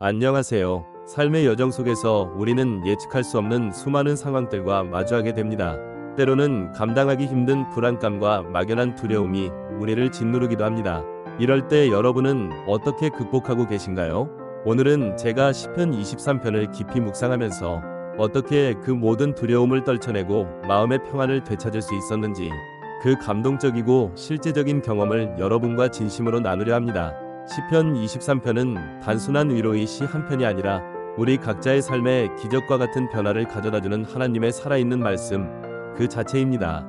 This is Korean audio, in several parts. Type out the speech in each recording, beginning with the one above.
안녕하세요. 삶의 여정 속에서 우리는 예측할 수 없는 수많은 상황들과 마주하게 됩니다. 때로는 감당하기 힘든 불안감과 막연한 두려움이 우리를 짓누르기도 합니다. 이럴 때 여러분은 어떻게 극복하고 계신가요? 오늘은 제가 시편 23편을 깊이 묵상하면서 어떻게 그 모든 두려움을 떨쳐내고 마음의 평안을 되찾을 수 있었는지, 그 감동적이고 실제적인 경험을 여러분과 진심으로 나누려 합니다. 시편 23편은 단순한 위로의 시 한 편이 아니라 우리 각자의 삶에 기적과 같은 변화를 가져다주는 하나님의 살아있는 말씀 그 자체입니다.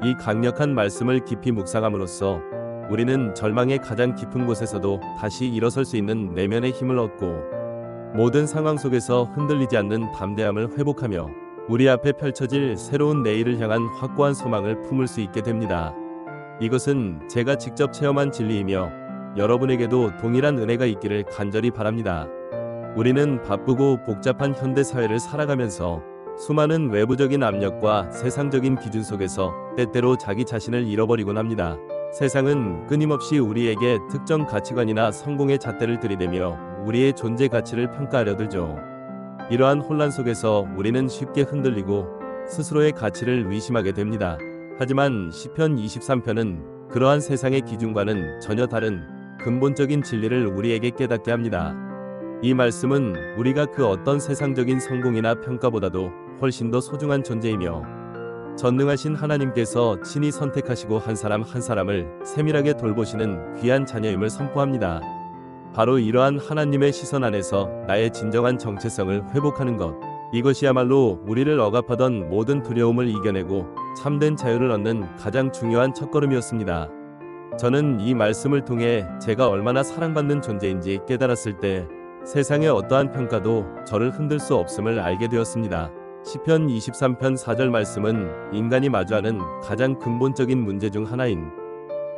이 강력한 말씀을 깊이 묵상함으로써 우리는 절망의 가장 깊은 곳에서도 다시 일어설 수 있는 내면의 힘을 얻고, 모든 상황 속에서 흔들리지 않는 담대함을 회복하며 우리 앞에 펼쳐질 새로운 내일을 향한 확고한 소망을 품을 수 있게 됩니다. 이것은 제가 직접 체험한 진리이며 여러분에게도 동일한 은혜가 있기를 간절히 바랍니다. 우리는 바쁘고 복잡한 현대 사회를 살아가면서 수많은 외부적인 압력과 세상적인 기준 속에서 때때로 자기 자신을 잃어버리곤 합니다. 세상은 끊임없이 우리에게 특정 가치관이나 성공의 잣대를 들이대며 우리의 존재 가치를 평가하려 들죠. 이러한 혼란 속에서 우리는 쉽게 흔들리고 스스로의 가치를 의심하게 됩니다. 하지만 시편 23편은 그러한 세상의 기준과는 전혀 다른 근본적인 진리를 우리에게 깨닫게 합니다. 이 말씀은 우리가 그 어떤 세상적인 성공이나 평가보다도 훨씬 더 소중한 존재이며, 전능하신 하나님께서 친히 선택하시고 한 사람 한 사람을 세밀하게 돌보시는 귀한 자녀임을 선포합니다. 바로 이러한 하나님의 시선 안에서 나의 진정한 정체성을 회복하는 것, 이것이야말로 우리를 억압하던 모든 두려움을 이겨내고 참된 자유를 얻는 가장 중요한 첫걸음이었습니다. 저는 이 말씀을 통해 제가 얼마나 사랑받는 존재인지 깨달았을 때 세상의 어떠한 평가도 저를 흔들 수 없음을 알게 되었습니다. 시편 23편 4절 말씀은 인간이 마주하는 가장 근본적인 문제 중 하나인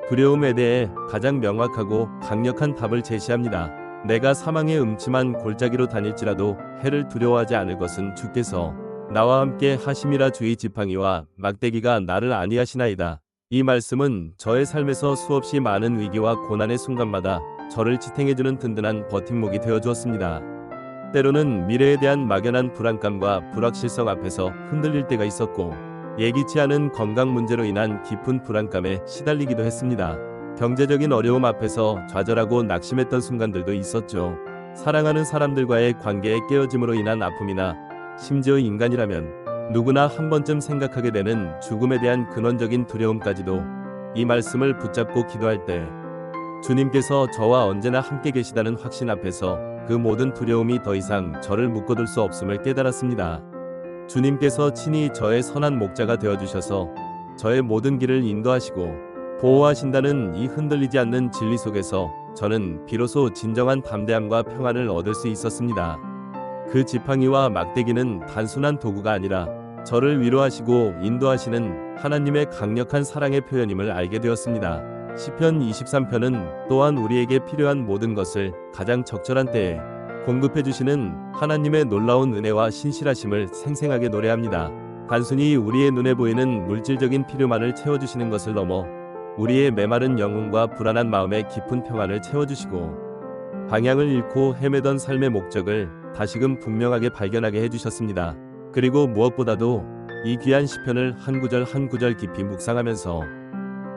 두려움에 대해 가장 명확하고 강력한 답을 제시합니다. 내가 사망의 음침한 골짜기로 다닐지라도 해를 두려워하지 않을 것은 주께서 나와 함께 하심이라. 주의 지팡이와 막대기가 나를 안위하시나이다. 이 말씀은 저의 삶에서 수없이 많은 위기와 고난의 순간마다 저를 지탱해주는 든든한 버팀목이 되어주었습니다. 때로는 미래에 대한 막연한 불안감과 불확실성 앞에서 흔들릴 때가 있었고, 예기치 않은 건강 문제로 인한 깊은 불안감에 시달리기도 했습니다. 경제적인 어려움 앞에서 좌절하고 낙심했던 순간들도 있었죠. 사랑하는 사람들과의 관계의 깨어짐으로 인한 아픔이나 심지어 인간이라면 누구나 한 번쯤 생각하게 되는 죽음에 대한 근원적인 두려움까지도 이 말씀을 붙잡고 기도할 때 주님께서 저와 언제나 함께 계시다는 확신 앞에서 그 모든 두려움이 더 이상 저를 묶어둘 수 없음을 깨달았습니다. 주님께서 친히 저의 선한 목자가 되어주셔서 저의 모든 길을 인도하시고 보호하신다는 이 흔들리지 않는 진리 속에서 저는 비로소 진정한 담대함과 평안을 얻을 수 있었습니다. 그 지팡이와 막대기는 단순한 도구가 아니라 저를 위로하시고 인도하시는 하나님의 강력한 사랑의 표현임을 알게 되었습니다. 시편 23편은 또한 우리에게 필요한 모든 것을 가장 적절한 때에 공급해 주시는 하나님의 놀라운 은혜와 신실하심을 생생하게 노래합니다. 단순히 우리의 눈에 보이는 물질적인 필요만을 채워주시는 것을 넘어 우리의 메마른 영혼과 불안한 마음의 깊은 평안을 채워주시고, 방향을 잃고 헤매던 삶의 목적을 다시금 분명하게 발견하게 해주셨습니다. 그리고 무엇보다도 이 귀한 시편을 한 구절 한 구절 깊이 묵상하면서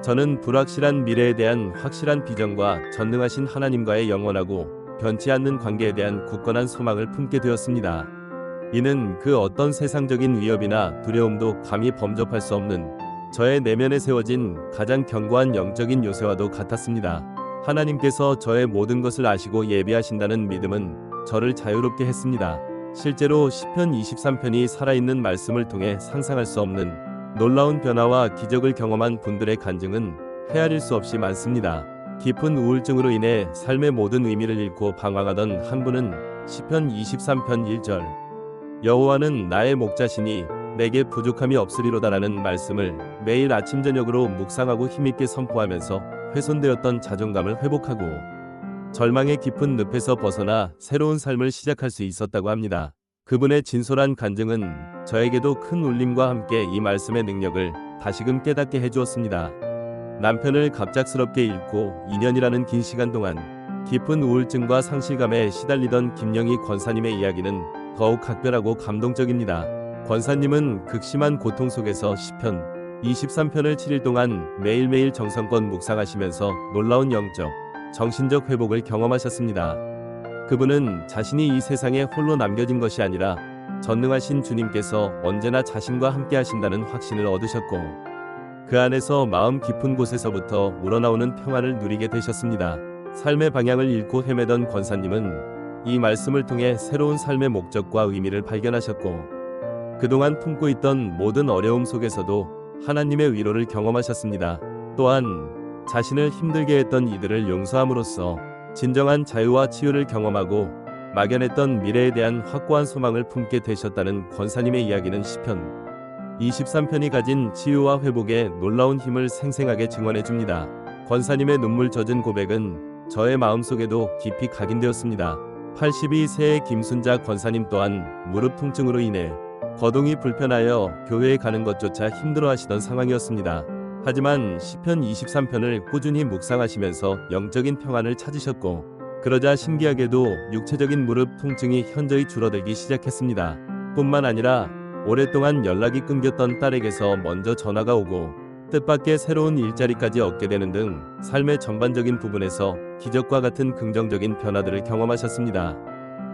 저는 불확실한 미래에 대한 확실한 비전과 전능하신 하나님과의 영원하고 변치 않는 관계에 대한 굳건한 소망을 품게 되었습니다. 이는 그 어떤 세상적인 위협이나 두려움도 감히 범접할 수 없는 저의 내면에 세워진 가장 견고한 영적인 요새와도 같았습니다. 하나님께서 저의 모든 것을 아시고 예비하신다는 믿음은 저를 자유롭게 했습니다. 실제로 시편 23편이 살아있는 말씀을 통해 상상할 수 없는 놀라운 변화와 기적을 경험한 분들의 간증은 헤아릴 수 없이 많습니다. 깊은 우울증으로 인해 삶의 모든 의미를 잃고 방황하던 한 분은 시편 23편 1절 여호와는 나의 목자시니 내게 부족함이 없으리로다라는 말씀을 매일 아침 저녁으로 묵상하고 힘있게 선포하면서 훼손되었던 자존감을 회복하고 절망의 깊은 늪에서 벗어나 새로운 삶을 시작할 수 있었다고 합니다. 그분의 진솔한 간증은 저에게도 큰 울림과 함께 이 말씀의 능력을 다시금 깨닫게 해주었습니다. 남편을 갑작스럽게 잃고 2년이라는 긴 시간 동안 깊은 우울증과 상실감에 시달리던 김영희 권사님의 이야기는 더욱 각별하고 감동적입니다. 권사님은 극심한 고통 속에서 시편 23편을 7일 동안 매일매일 정성껏 묵상하시면서 놀라운 영적, 정신적 회복을 경험하셨습니다. 그분은 자신이 이 세상에 홀로 남겨진 것이 아니라 전능하신 주님께서 언제나 자신과 함께 하신다는 확신을 얻으셨고, 그 안에서 마음 깊은 곳에서부터 우러나오는 평안을 누리게 되셨습니다. 삶의 방향을 잃고 헤매던 권사님은 이 말씀을 통해 새로운 삶의 목적과 의미를 발견하셨고, 그동안 품고 있던 모든 어려움 속에서도 하나님의 위로를 경험하셨습니다. 또한 자신을 힘들게 했던 이들을 용서함으로써 진정한 자유와 치유를 경험하고 막연했던 미래에 대한 확고한 소망을 품게 되셨다는 권사님의 이야기는 시편 23편이 가진 치유와 회복의 놀라운 힘을 생생하게 증언해 줍니다. 권사님의 눈물 젖은 고백은 저의 마음속에도 깊이 각인되었습니다. 82세의 김순자 권사님 또한 무릎 통증으로 인해 거동이 불편하여 교회에 가는 것조차 힘들어하시던 상황이었습니다. 하지만 시편 23편을 꾸준히 묵상하시면서 영적인 평안을 찾으셨고, 그러자 신기하게도 육체적인 무릎 통증이 현저히 줄어들기 시작했습니다. 뿐만 아니라 오랫동안 연락이 끊겼던 딸에게서 먼저 전화가 오고 뜻밖의 새로운 일자리까지 얻게 되는 등 삶의 전반적인 부분에서 기적과 같은 긍정적인 변화들을 경험하셨습니다.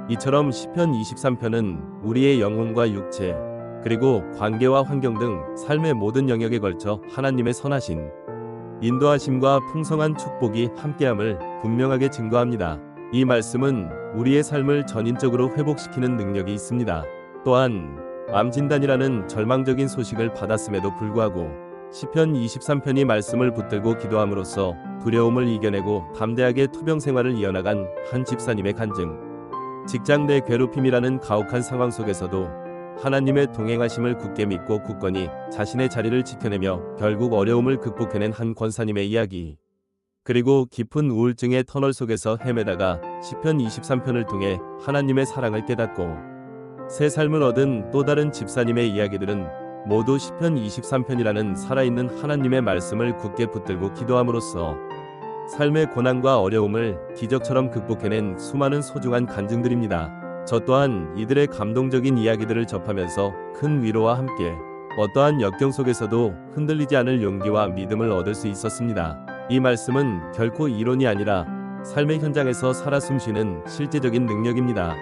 이처럼 시편 23편은 우리의 영혼과 육체, 그리고 관계와 환경 등 삶의 모든 영역에 걸쳐 하나님의 선하신 인도하심과 풍성한 축복이 함께함을 분명하게 증거합니다. 이 말씀은 우리의 삶을 전인적으로 회복시키는 능력이 있습니다. 또한 암 진단이라는 절망적인 소식을 받았음에도 불구하고 시편 23편이 말씀을 붙들고 기도함으로써 두려움을 이겨내고 담대하게 투병 생활을 이어나간 한 집사님의 간증, 직장 내 괴롭힘이라는 가혹한 상황 속에서도 하나님의 동행하심을 굳게 믿고 굳건히 자신의 자리를 지켜내며 결국 어려움을 극복해낸 한 권사님의 이야기, 그리고 깊은 우울증의 터널 속에서 헤매다가 시편 23편을 통해 하나님의 사랑을 깨닫고 새 삶을 얻은 또 다른 집사님의 이야기들은 모두 시편 23편이라는 살아있는 하나님의 말씀을 굳게 붙들고 기도함으로써 삶의 고난과 어려움을 기적처럼 극복해낸 수많은 소중한 간증들입니다. 저 또한 이들의 감동적인 이야기들을 접하면서 큰 위로와 함께 어떠한 역경 속에서도 흔들리지 않을 용기와 믿음을 얻을 수 있었습니다. 이 말씀은 결코 이론이 아니라 삶의 현장에서 살아 숨쉬는 실제적인 능력입니다.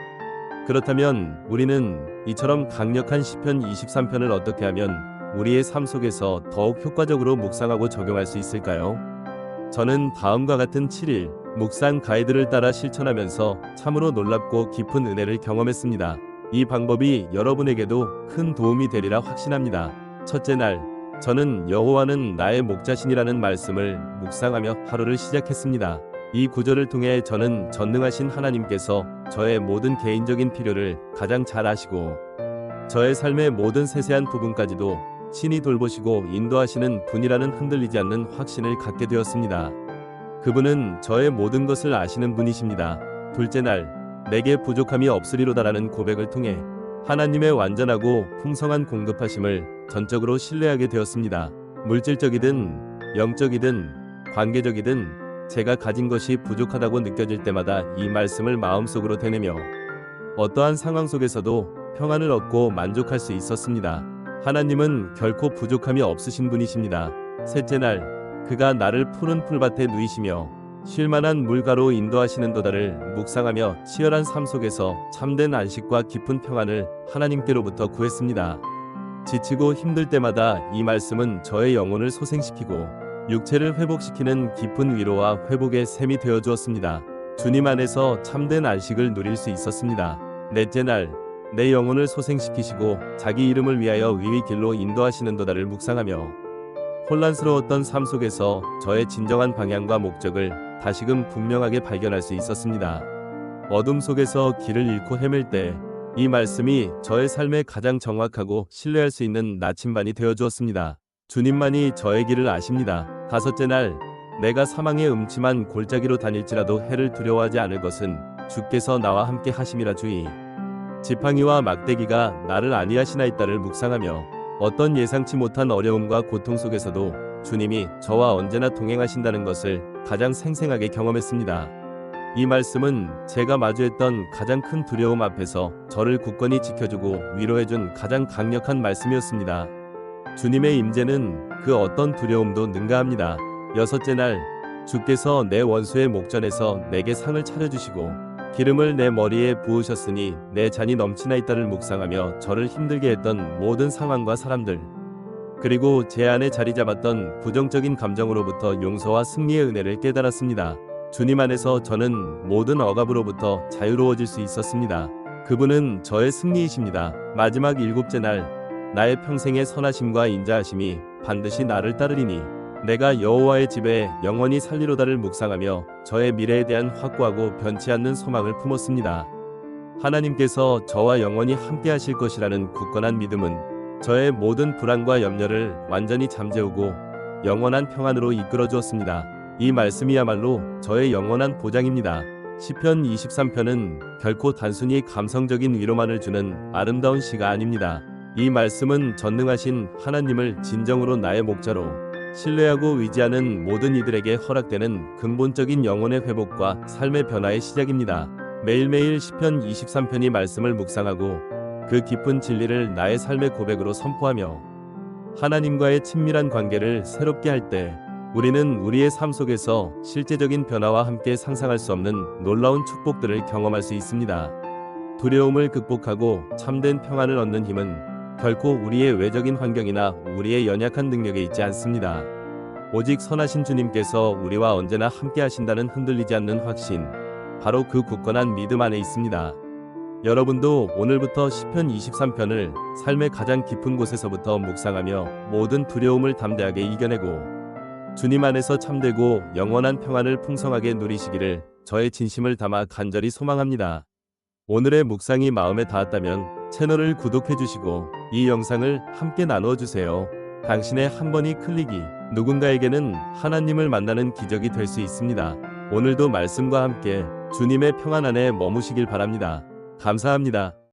그렇다면 우리는 이처럼 강력한 시편 23편을 어떻게 하면 우리의 삶 속에서 더욱 효과적으로 묵상하고 적용할 수 있을까요? 저는 다음과 같은 7일 묵상 가이드를 따라 실천하면서 참으로 놀랍고 깊은 은혜를 경험했습니다. 이 방법이 여러분에게도 큰 도움이 되리라 확신합니다. 첫째 날, 저는 여호와는 나의 목자신이라는 말씀을 묵상하며 하루를 시작했습니다. 이 구절을 통해 저는 전능하신 하나님께서 저의 모든 개인적인 필요를 가장 잘 아시고 저의 삶의 모든 세세한 부분까지도 친히 돌보시고 인도하시는 분이라는 흔들리지 않는 확신을 갖게 되었습니다. 그분은 저의 모든 것을 아시는 분이십니다. 둘째 날, 내게 부족함이 없으리로다라는 고백을 통해 하나님의 완전하고 풍성한 공급하심을 전적으로 신뢰하게 되었습니다. 물질적이든 영적이든 관계적이든 제가 가진 것이 부족하다고 느껴질 때마다 이 말씀을 마음속으로 되뇌며 어떠한 상황 속에서도 평안을 얻고 만족할 수 있었습니다. 하나님은 결코 부족함이 없으신 분이십니다. 셋째 날, 그가 나를 푸른 풀밭에 누이시며 쉴만한 물가로 인도하시는도다를 묵상하며 치열한 삶 속에서 참된 안식과 깊은 평안을 하나님께로부터 구했습니다. 지치고 힘들 때마다 이 말씀은 저의 영혼을 소생시키고 육체를 회복시키는 깊은 위로와 회복의 샘이 되어 주었습니다. 주님 안에서 참된 안식을 누릴 수 있었습니다. 넷째 날, 내 영혼을 소생시키시고 자기 이름을 위하여 위의 길로 인도하시는도다를 묵상하며 혼란스러웠던 삶 속에서 저의 진정한 방향과 목적을 다시금 분명하게 발견할 수 있었습니다. 어둠 속에서 길을 잃고 헤맬 때 이 말씀이 저의 삶에 가장 정확하고 신뢰할 수 있는 나침반이 되어 주었습니다. 주님만이 저의 길을 아십니다. 다섯째 날, 내가 사망의 음침한 골짜기로 다닐지라도 해를 두려워하지 않을 것은 주께서 나와 함께 하심이라 주의. 지팡이와 막대기가 나를 안위하시나이다를 묵상하며 어떤 예상치 못한 어려움과 고통 속에서도 주님이 저와 언제나 동행하신다는 것을 가장 생생하게 경험했습니다. 이 말씀은 제가 마주했던 가장 큰 두려움 앞에서 저를 굳건히 지켜주고 위로해준 가장 강력한 말씀이었습니다. 주님의 임재는 그 어떤 두려움도 능가합니다. 여섯째 날, 주께서 내 원수의 목전에서 내게 상을 차려주시고 기름을 내 머리에 부으셨으니 내 잔이 넘치나이다를 묵상하며 저를 힘들게 했던 모든 상황과 사람들, 그리고 제 안에 자리 잡았던 부정적인 감정으로부터 용서와 승리의 은혜를 깨달았습니다. 주님 안에서 저는 모든 억압으로부터 자유로워질 수 있었습니다. 그분은 저의 승리이십니다. 마지막 일곱째 날, 나의 평생의 선하심과 인자하심이 반드시 나를 따르리니 내가 여호와의 집에 영원히 살리로다를 묵상하며 저의 미래에 대한 확고하고 변치 않는 소망을 품었습니다. 하나님께서 저와 영원히 함께 하실 것이라는 굳건한 믿음은 저의 모든 불안과 염려를 완전히 잠재우고 영원한 평안으로 이끌어 주었습니다. 이 말씀이야말로 저의 영원한 보장입니다. 시편 23편은 결코 단순히 감성적인 위로만을 주는 아름다운 시가 아닙니다. 이 말씀은 전능하신 하나님을 진정으로 나의 목자로 신뢰하고 의지하는 모든 이들에게 허락되는 근본적인 영혼의 회복과 삶의 변화의 시작입니다. 매일매일 시편 23편이 말씀을 묵상하고 그 깊은 진리를 나의 삶의 고백으로 선포하며 하나님과의 친밀한 관계를 새롭게 할 때 우리는 우리의 삶 속에서 실제적인 변화와 함께 상상할 수 없는 놀라운 축복들을 경험할 수 있습니다. 두려움을 극복하고 참된 평안을 얻는 힘은 결코 우리의 외적인 환경이나 우리의 연약한 능력에 있지 않습니다. 오직 선하신 주님께서 우리와 언제나 함께 하신다는 흔들리지 않는 확신, 바로 그 굳건한 믿음 안에 있습니다. 여러분도 오늘부터 시편 23편을 삶의 가장 깊은 곳에서부터 묵상하며 모든 두려움을 담대하게 이겨내고 주님 안에서 참되고 영원한 평안을 풍성하게 누리시기를 저의 진심을 담아 간절히 소망합니다. 오늘의 묵상이 마음에 닿았다면 채널을 구독해 주시고 이 영상을 함께 나누어 주세요. 당신의 한 번의 클릭이 누군가에게는 하나님을 만나는 기적이 될 수 있습니다. 오늘도 말씀과 함께 주님의 평안 안에 머무시길 바랍니다. 감사합니다.